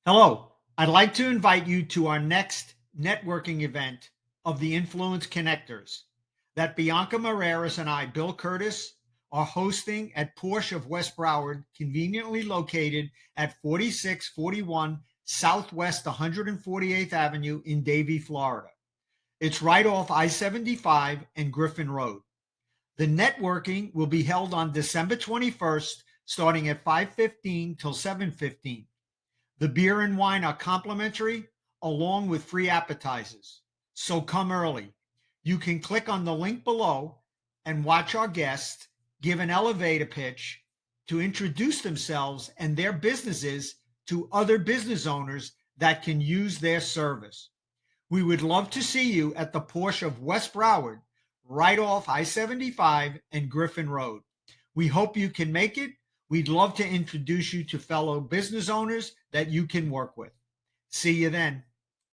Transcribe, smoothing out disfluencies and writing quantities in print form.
Hello, I'd like to invite you to our next networking event of the Influence Connectors that Bianca Moreras and I, Bill Curtis, are hosting at Porsche of West Broward, conveniently located at 4641 Southwest 148th Avenue in Davie, Florida. It's right off I-75 and Griffin Road. The networking will be held on December 21st, starting at 5:15 till 7:15. The beer and wine are complimentary, along with free appetizers. So come early. You can click on the link below and watch our guests give an elevator pitch to introduce themselves and their businesses to other business owners that can use their service. We would love to see you at the Porsche of West Broward, right off I-75 and Griffin Road. We hope you can make it. We'd love to introduce you to fellow business owners that you can work with. See you then.